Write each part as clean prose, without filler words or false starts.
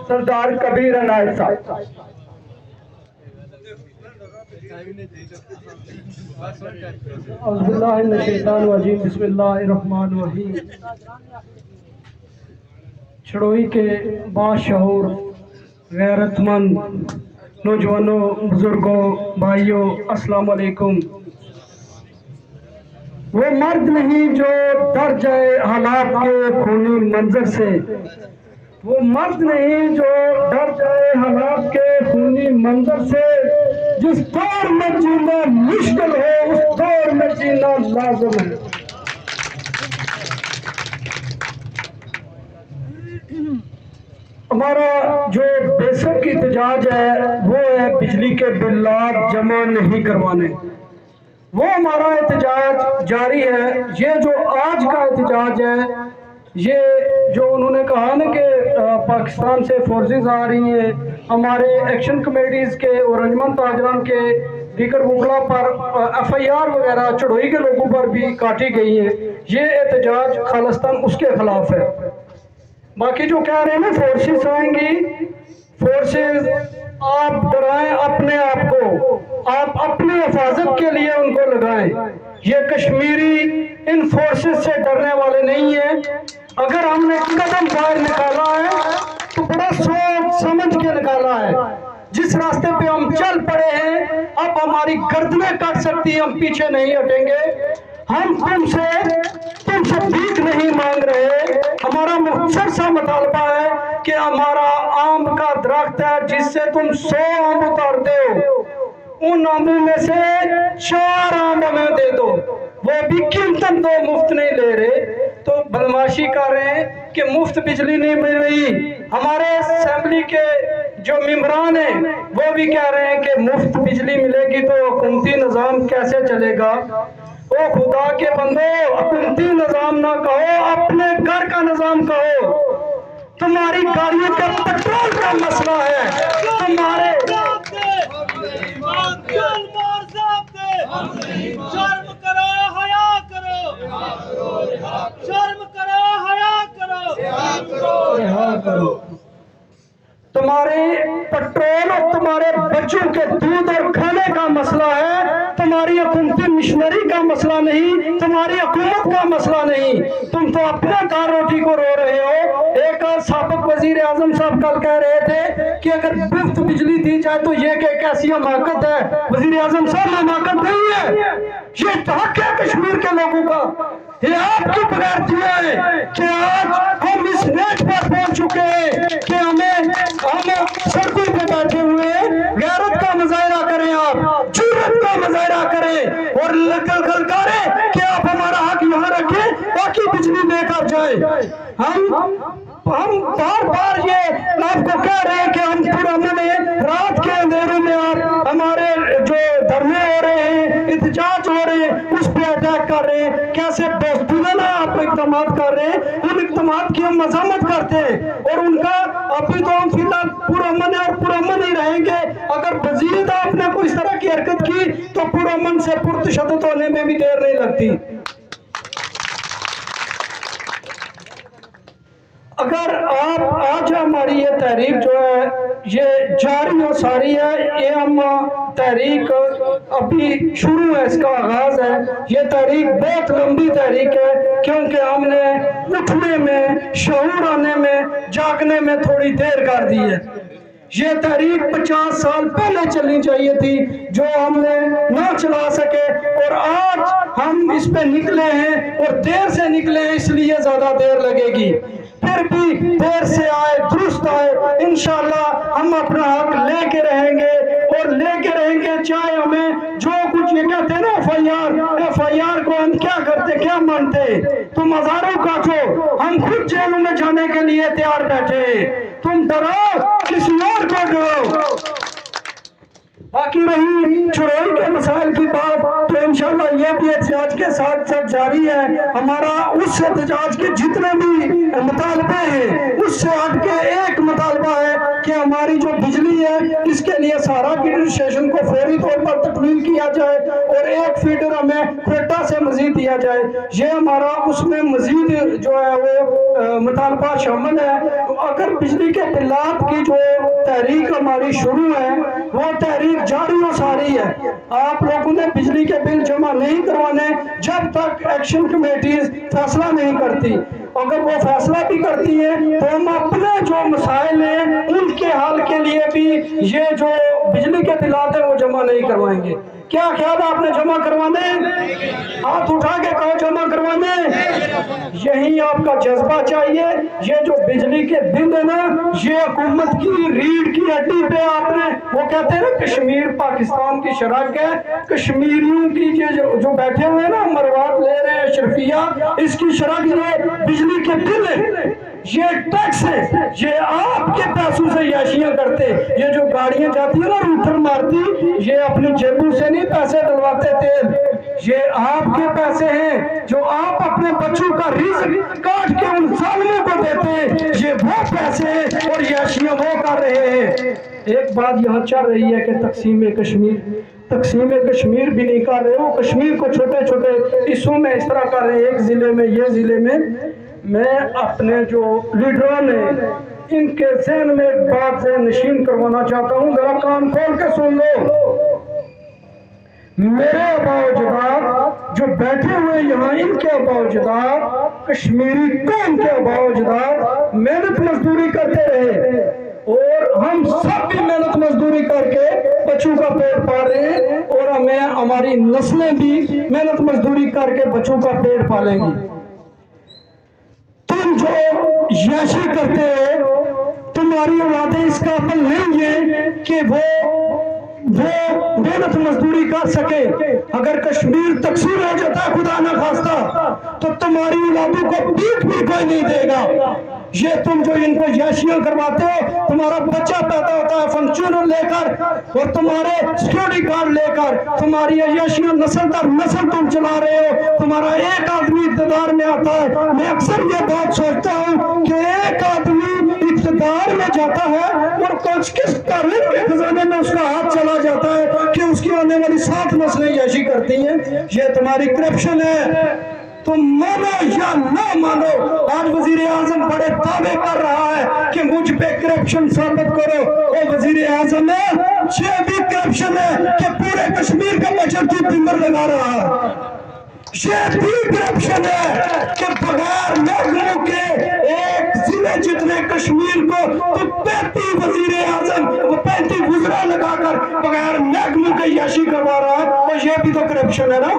سردار کبیر عنایت صاحب. اعوذ باللہ من الشیطان الرجیم بسم اللہ الرحمن الرحیم. چھڑوئی کے باشعور غیرت مند نوجوانوں، بزرگوں، بھائیوں، السلام علیکم. وہ مرد نہیں جو ڈر جائے حالات کے خونی منظر سے، وہ مرد نہیں جو ڈر جائے حالات کے خونی منظر سے. جس دور میں جینا مشکل ہو اس دور میں جینا لازم ہے. ہمارا جو بیسک احتجاج ہے وہ ہے بجلی کے بلات جمع نہیں کروانے. وہ ہمارا احتجاج جاری ہے. یہ جو آج کا احتجاج ہے، یہ جو انہوں نے کہا نا کہ پاکستان سے فورسز آ رہی ہیں، ہمارے ایکشن کمیٹیز کے اور انجمن تاجران کے دیگر وکلا پر ایف آئی آر وغیرہ چڑھوئی کے لوگوں پر بھی کاٹی گئی ہیں، یہ احتجاج خالصتاً اس کے خلاف ہے. باقی جو کہہ رہے ہیں نا فورسز آئیں گی، فورسز آپ ڈرائیں اپنے آپ کو، آپ اپنی حفاظت کے لیے ان کو لگائیں. یہ کشمیری ان فورسز سے ڈرنے والے نہیں ہیں. اگر ہم نے قدم باہر نکالا ہے تو بڑا سوچ سمجھ کے نکالا ہے. جس راستے پہ ہم چل پڑے ہیں اب ہماری گردنیں کٹ سکتی ہیں، ہم پیچھے نہیں ہٹیں گے. ہم تم سے بھیک نہیں مانگ رہے. ہمارا مختصر سا مطالبہ ہے کہ ہمارا آم کا درخت ہے جس سے تم 100 آم اتارتے ہو، ان آموں میں سے 4 آم ہمیں دے دو. وہ بھی قیمتاً دو، مفت نہیں لے رہے. تو بدماشی کر رہے ہیں کہ مفت بجلی نہیں مل رہی. ہمارے اسمبلی کے جو ممبران ہیں وہ بھی کہہ رہے ہیں کہ مفت بجلی ملے گی تو حکومتی نظام کیسے چلے گا. او خدا کے بندو، حکومتی نظام نہ کہو، اپنے گھر کا نظام کہو. تمہاری گاڑیوں کا پیٹرول کا مسئلہ ہے، تمہارے شرم کرو، حیا کرو، شرم کرو، حیا کرو. تمہارے پیٹرول اور تمہارے بچوں کے دودھ اور کھانے کا مسئلہ ہے، تمہاری حکومتی مشنری کا مسئلہ نہیں، تمہاری حکومت کا مسئلہ نہیں. تم تو اپنے دار روٹی کو رو رہے ہو. ایک سابق وزیر اعظم صاحب کل کہہ رہے تھے کہ اگر مفت بجلی دی جائے تو یہ کہ کیسی حماقت ہے. وزیر اعظم صاحب حماقت نہیں ہے، یہ حق ہے کشمیر کے لوگوں کا. یہ آپ کی بغیرتیاں ہیں کہ آج ہم اس نیٹ پر پہنچ چکے ہیں کہ ہم سڑکوں پہ بیٹھے ہوئے غیرت کا مظاہرہ کریں، آپ جرأت کا مظاہرہ کریں اور للکاریں کہ آپ ہمارا حق یہاں رکھیں باقی بجلی لے کر جائیں. ہم بار بار یہ آپ کو کہہ رہے ہیں کہ ہم پرامن ہیں. رات کے اندھیرے میں آپ ہمارے جو دھرنے ہو رہے ہیں، احتجاج ہو رہے ہیں، اس پہ اٹیک کر رہے ہیں. کیسے بوزدلانہ آپ اقدامات کر رہے ہیں. ان اقدامات کی ہم مذمت کرتے ہیں اور ان کا ابھی تو ہم فی الحال پرامن ہے اور پرامن ہی رہیں گے. اگر مزید آپ نے کوئی اس طرح کی حرکت کی تو پرامن سے پرتشدد ہونے میں بھی دیر نہیں لگتی. اگر آپ آج ہماری یہ تحریک جو ہے یہ جاری و ساری ہے، یہ ہم تحریک ابھی شروع ہے، اس کا آغاز ہے. یہ تحریک بہت لمبی تحریک ہے کیونکہ ہم نے اٹھنے میں، شعور آنے میں، جاگنے میں تھوڑی دیر کر دی ہے. یہ تحریک 50 سال پہلے چلنی چاہیے تھی جو ہم نے نہ چلا سکے، اور آج ہم اس پہ نکلے ہیں اور دیر سے نکلے ہیں اس لیے زیادہ دیر لگے گی. پھر بھی دیر سے آئے درست آئے، انشاءاللہ ہم اپنا حق لے کے رہیں گے اور لے کے رہیں گے. چاہے ہمیں جو کچھ یہ کہتے ہیں نا ایف آئی آر کو ہم کیا کرتے، کیا مانتے. تم ہزاروں کاٹو، ہم خود جیلوں میں جانے کے لیے تیار بیٹھے. تم ڈرو کسی اور کو ڈرو. باقی رہی چڑوئی کے مسائل کی بات تو انشاءاللہ یہ بھی احتجاج کے ساتھ ساتھ جاری ہے. ہمارا اس احتجاج کے جتنے بھی مطالبے ہیں اس سے ہٹ کے ایک مطالبہ ہے کہ ہماری جو بجلی ہے اس کے لیے सहारा की स्टेशन को फौरी तौर पर तकमील किया जाए और 1 फीडर हमें क्वेटा से मजीद दिया जाए। ये हमारा उसमें मजीद जो है वो मुतालबा शामिल है। अगर बिजली के बिलात की जो तहरीक हमारी शुरू है वो तहरीक जारी और सारी है। आप लोगों ने बिजली के बिल जमा नहीं करवाने जब तक एक्शन कमेटीज फैसला नहीं करती। अगर वो फैसला भी करती है तो हम अपने जो मसाइल हैं उनके हल के लिए भी ये जो बिजली के बिलात हैं वो जमा नहीं करवाएंगे। क्या ख्याल है आपने जमा करवाने? हाथ उठा के कहो जमा करवाने। यही आपका जज्बा चाहिए। ये जो बिजली के बिल है ना, ये हुकूमत की रीढ़ की हड्डी पे आपने, वो कहते हैं ना कश्मीर पाकिस्तान की शरक है, कश्मीरियों की जो बैठे हुए हैं ना मरवात ले रहे हैं शर्फिया, इसकी शरक ये बिजली के बिल है, ये टैक्स है, ये आपके पैसों से याशियां करते। ये जो गाड़ियां जाती है ना रूटर मारती, ये अपनी जेबों से नहीं पैसे डलवाते तेल, ये आपके पैसे हैं जो आप अपने बच्चों का रिस्क काट के उन जालिमों को देते। ये वो पैसे हैं और याशियां वो कर रहे हैं। एक बात यहाँ चल रही है कि तकसीम कश्मीर भी नहीं कर रहे, वो कश्मीर को छोटे छोटे हिस्सों में इस तरह कर रहे हैं, एक जिले में ये जिले में। मैं अपने जो लीडरों ने इनके जहन में एक बात से नशीन करवाना चाहता हूँ, जरा कान खोल के सुन लो। मेरे अबाउजदाद जो बैठे हुए यहाँ, इनके अबाउजदाद कश्मीरी कौम के अबाउजदाद मेहनत मजदूरी करते रहे और हम सब भी मेहनत मजदूरी करके बच्चों का पेट पाल रहे हैं और हमें हमारी नस्लें भी मेहनत मजदूरी करके बच्चों का पेट पालेंगी। तुम जो याशी करते हो, तुम्हारी औलादें इस काबिल नहीं है कि वो मेहनत मजदूरी कर सके। अगर कश्मीर तकसीम हो जाता है खुदा ना खास्ता, तो तुम्हारी औलादों को पीठ भी कोई नहीं देगा। ये तुम जो इनको याशियां करवाते हो, तुम्हारा बच्चा पैदा होता है फंक्शनर लेकर और तुम्हारे सिक्योरिटी गार्ड लेकर, तुम्हारी याशियां नस्ल दर नस्ल तुम चला रहे हो। तुम्हारा एक आदमी इक़्तिदार में आता है, मैं अक्सर ये बात सोचता हूँ कि एक आदमी इक़्तिदार में जाता है और कुछ किस कानून के खजाने में उसका हाथ चला जाता है कि उसकी आने वाली 7 नस्लें याशी करती हैं। ये तुम्हारी करप्शन है। तुम मानो या ना मानो, आज वजीर आजम बड़े दावे कर रहा है कि मुझ पे करप्शन साबित करो। और वजीर आजम है, ये भी करप्शन है कि पूरे कश्मीर का बजट की टिम्बर लगा रहा है। ये भी करप्शन है कि बगैर महकमों के एक जिले जितने कश्मीर को तो 35 वजीर आजम 35 वज़रा लगाकर बगैर महकमों के याशी करवा रहा है। और ये भी तो करप्शन है ना।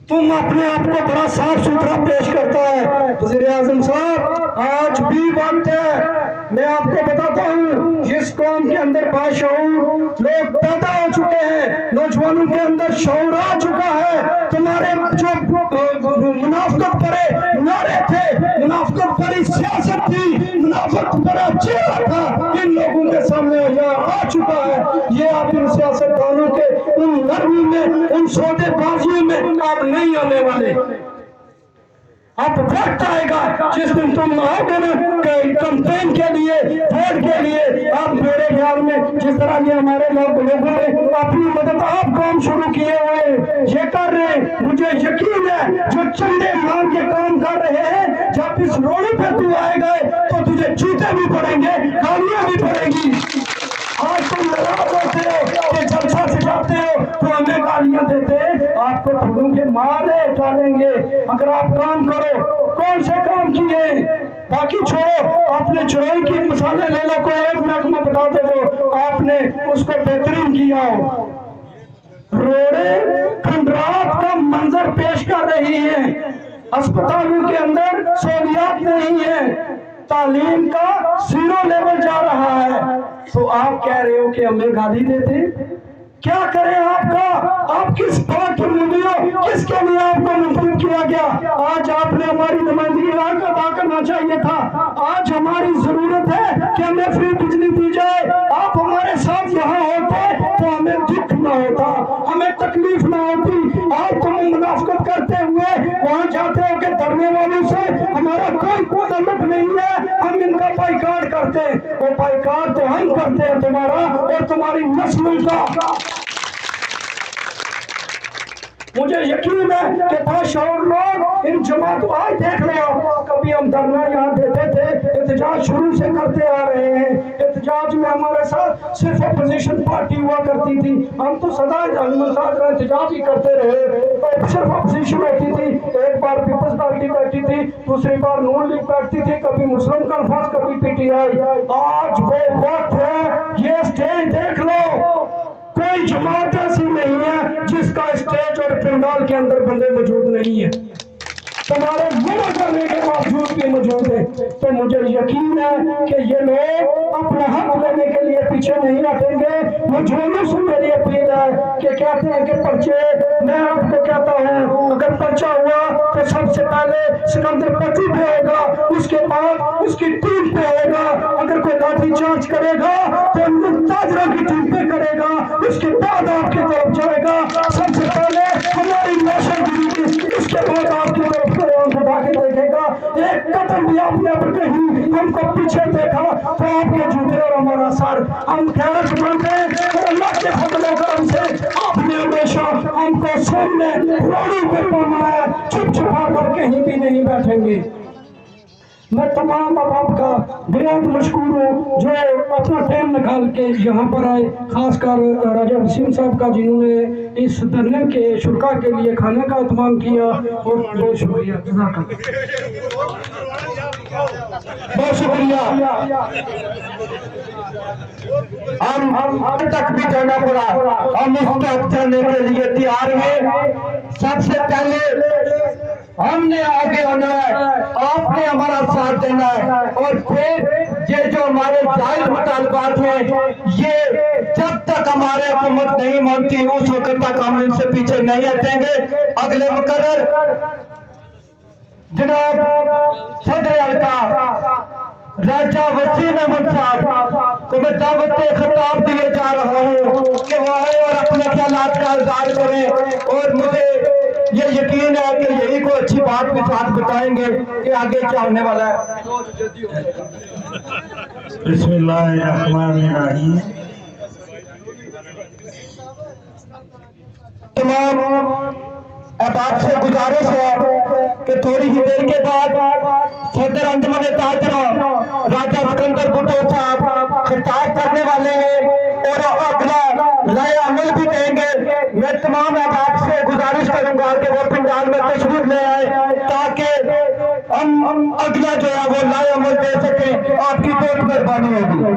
तुम अपने आप को बड़ा साफ सुथरा पेश करता है वज़ीर आज़म साहब, आज भी वक्त है। मैं आपको बताता हूँ, जिस कौम के अंदर बाशऊर लोग पैदा हो चुके हैं, नौजवानों के अंदर शऊर आ चुका है। तुम्हारे जो मुनाफिकत भरे नारे थे, मुनाफिकत भरी सियासत थी, मुनाफिकत भरा चेहरा था, इन लोगों के सामने आ चुका है। ये आप इन सियासतदानों के उन नरमी में, उन सौदेबाजियों में आप नहीं आने वाले। अब वक्त आएगा जिस दिन तुम आओगे ना कैंपेन के लिए, वोट के लिए, आप मेरे ख्याल में जिस तरह ये हमारे लोगों ने अपनी मदद आप काम शुरू किए हुए ये कर रहे हैं, मुझे यकीन है जो चंदे मांग के काम कर रहे हैं, जब इस रोड पे तू आएगा तो तुझे जूते भी पड़ेंगे, गालियां भी पड़ेंगी। आज तुम नाराज होते हो कि जलसा सिखाते हो तो हमें गालियां देते, आपको फूलों के मारे डालेंगे अगर आप काम करो। कौन से काम किए? बाकी छोड़ो, आपने चुराई की मसाले ले लो, कोई एक महकमा बता दो आपने उसको बेहतरीन किया हो। रोड़े खंडरात का मंजर पेश कर रही है, अस्पतालों के अंदर सहूलियात नहीं है, तालीम का 0 लेवल जा रहा है। तो आप कह रहे हो कि हमें गाली देते? क्या करें आपका? आप किस बात की मूवी हो? किसके लिए आपको मंतखब किया गया? आज आपने हमारी नुमाइंदगी अदा करना चाहिए था। आज हमारी जरूरत है कि हमें फ्री बिजली दी जाए। आप हमारे साथ यहाँ होते तो हमें दुख ना होता, हमें तकलीफ ना होती। आज तुम मुनाफिकत करते हुए वहाँ जाते हो कि धरने वालों से हमारा कोई ताल्लुक नहीं है, हम इनका बाइकाट करते। वो बाइकाट तो हम करते तुम्हारी नस्लों का। मुझे यकीन है कि बाशऊर लोग इन जमात को आज देख लो, कभी हम धरना यहाँ देते थे, एहतजाज शुरू से करते आ रहे हैं। एहतजाज में हमारे साथ सिर्फ अपोजिशन पार्टी हुआ करती थी, हम तो सदा एहतजाज ही करते रहे। सिर्फ अपोजिशन होती थी, एक बार पीपल्स पार्टी बैठी थी, दूसरी बार नून लीग बैठती थी, कभी मुस्लिम कॉन्फ्रेंस, कभी पीटीआई। आज वो वक्त है, ये स्टेज देख लो, कोई जमात ऐसी नहीं है जिसका स्टेज और पंडाल के अंदर बंदे मौजूद नहीं है, तुम्हारे गुनाह करने के बावजूद भी मौजूद है। तो मुझे यकीन है कि ये लोग अपना हक लेने के लिए पीछे नहीं हटेंगे। मुझे से मेरी अपील है कि कहते हैं कि पर्चे, मैं आपको कहता हूँ अगर पर्चा हुआ तो सबसे पहले सिकंदर पट्टी पे होगा, उसके बाद उसकी टीम पे होगा। अगर कोई लाठी चार्ज करेगा तो मुमताजरा की टीम पे करेगा, उसके बाद आपकी तरफ जाएगा। सबसे पहले हमारी नाशनगिरी की, इसके बाद आपकी तरफ उठा के देखेगा। एक कदम भी आपने अगर कहीं हमको पीछे देखा तो आपके जूते और हमारा सर। हम गैरत बनते हैं अल्लाह के फजल करम से आपने हमेशा हमको सामने रोड़ी पे पाना है, चुप छुपा कर कहीं भी नहीं बैठेंगे। मैं तमाम अवाम का बेहद मशकूर हूँ जो अपना टाइम निकाल के यहाँ पर आए, खासकर राजा वसीम साहब का जिन्होंने इस धरने के शुरा के लिए खाने का एहतमाम किया, और बहुत शुक्रिया, बहुत शुक्रिया। हम अब तक भी जाना पड़ा, हम इस तक चलने के लिए तैयार हैं। सबसे पहले हमने आगे आना है, आपने हमारा साथ देना है, और फिर ये जो हमारे जायज मुतालबात हैं, ये जब तक हमारे हुकूमत नहीं मानती उस वक्त तक हम इनसे पीछे नहीं हटेंगे। अगले मुकर्रर जनाब सदर हल्का राजा वसीम अहमद साहब को मैं दावत खिताब दिए जा रहा हूँ कि वो आए और अपने ख्यालात का इज़हार करें, और मुझे ये यकीन है कि यही को अच्छी बात के साथ बताएंगे कि आगे क्या होने वाला है। बिस्मिल्लाहिर्रहमानिर्रहीम। तमाम अहबाब से गुजारिश है कि थोड़ी ही देर के बाद सदर अंजुमन ताजरा राजा सिकंदर भुट्टो साहब खिताब करने वाले हैं और अगला लाए अमल भी देंगे। मैं तमाम अहबाब से गुजारिश करूंगा कि वो पंडाल में तशरीफ ले आए ताकि हम अगला जो है वो लाए अमल दे सके। आपकी बहुत मेहरबानी होगी।